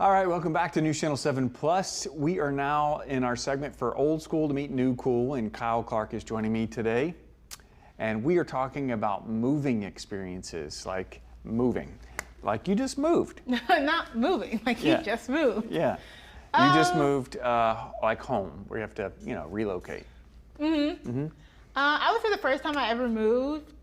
All right, welcome back to News Channel 7 Plus. We are now in our segment for Old School to Meet New Cool, and Cyle Clark is joining me today. And we are talking about moving experiences, like moving. Like you just moved. Not moving, like you just moved. Yeah. You just moved like home, where you have to, relocate. I would say the first time I ever moved,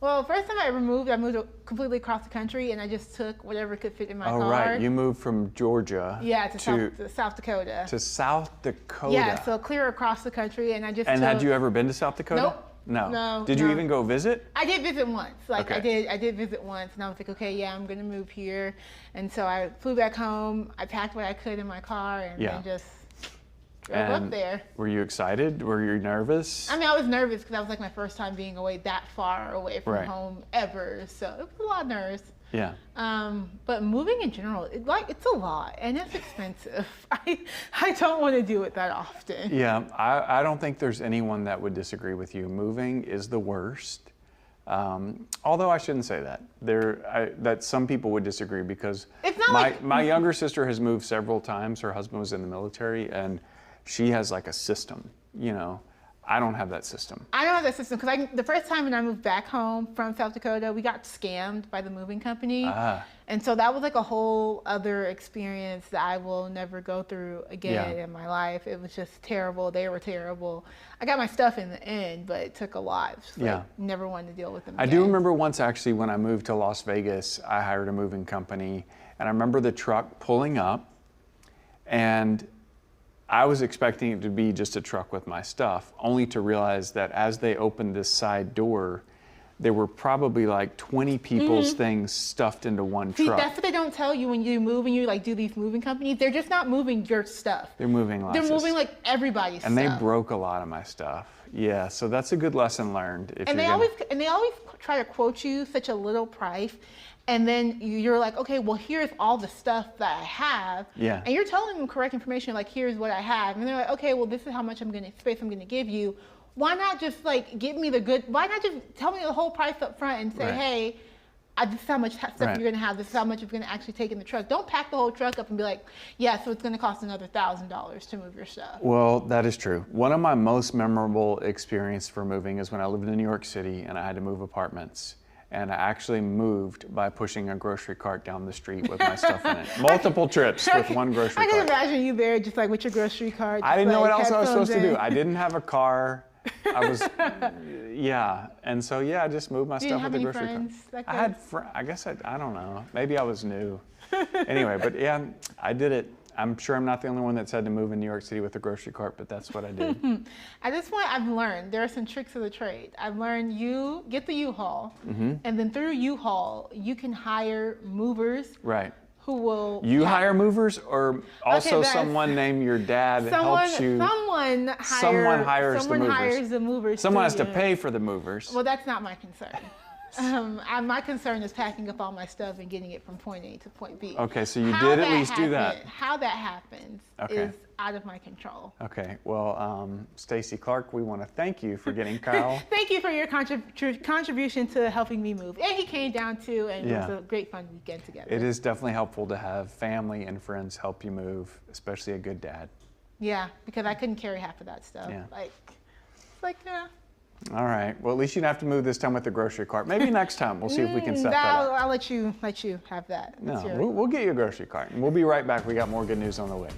well, first time I ever moved, I moved completely across the country, and I just took whatever could fit in my car. Oh, right. You moved from Georgia to South Dakota. To South Dakota. Yeah, so clear across the country, and I just And had you ever been to South Dakota? Nope. No. Did you even go visit? I did visit once. Okay. I did visit once, and I was like, okay, yeah, I'm gonna move here. And so I flew back home. I packed what I could in my car, and then just drove up there. Were you excited? Were you nervous? I mean, I was nervous because that was like my first time being away that far away from home ever. So it was a lot of nerves. Yeah. But moving in general, it's a lot and it's expensive. I don't want to do it that often. Yeah, I don't think there's anyone that would disagree with you. Moving is the worst. Although I shouldn't say that. That some people would disagree because it's not my younger sister has moved several times. Her husband was in the military, and she has like a system. I don't have that system. I don't have that system because the first time when I moved back home from South Dakota, we got scammed by the moving company. And so that was like a whole other experience that I will never go through again in my life. It was just terrible. They were terrible. I got my stuff in the end, but it took a lot. Never wanted to deal with them again. I do remember once actually when I moved to Las Vegas, I hired a moving company, and I remember the truck pulling up, and I was expecting it to be just a truck with my stuff, only to realize that as they opened this side door, there were probably like 20 people's things stuffed into one truck. That's what they don't tell you when you move and you do these moving companies. They're just not moving your stuff. They're moving lots. They're moving like everybody's stuff. And they broke a lot of my stuff. Yeah, so that's a good lesson learned. And they always try to quote you such a little price. And then you're like, okay, well, here's all the stuff that I have. Yeah. And you're telling them correct information, like, here's what I have. And they're like, okay, well, this is how much space I'm gonna give you. Why not just give me why not just tell me the whole price up front and say, hey, this is how much stuff you're gonna have. This is how much it's gonna actually take in the truck. Don't pack the whole truck up and be like, yeah, so it's gonna cost another $1,000 to move your stuff. Well, that is true. One of my most memorable experiences for moving is when I lived in New York City and I had to move apartments. And I actually moved by pushing a grocery cart down the street with my stuff in it. Multiple trips with one grocery cart. I can imagine you there just with your grocery cart. I didn't know what else I was supposed to do. I didn't have a car. I was, and so I just moved my stuff with the grocery cart. I had, I guess I don't know. Maybe I was new. Anyway, but yeah, I did it. I'm sure I'm not the only one that's had to move in New York City with a grocery cart, but that's what I did. At this point, I've learned there are some tricks of the trade. I've learned you get the U-Haul, and then through U-Haul, you can hire movers. Right. Who will hire movers, or also someone named your dad helps you? Someone hires the movers. Someone has to pay for the movers. Well, that's not my concern. My concern is packing up all my stuff and getting it from point A to point B. Okay, so you did at least do that. How that happens is out of my control. Okay, well, Stacy Clark, we want to thank you for getting Cyle. Thank you for your contribution to helping me move. And he came down too, and it was a great fun weekend together. It is definitely helpful to have family and friends help you move, especially a good dad. Yeah, because I couldn't carry half of that stuff. Yeah. All right. Well, at least you don't have to move this time with the grocery cart. Maybe next time we'll see if we can set that up. I'll let you have that. No, we'll get you a grocery cart. And we'll be right back. We got more good news on the way.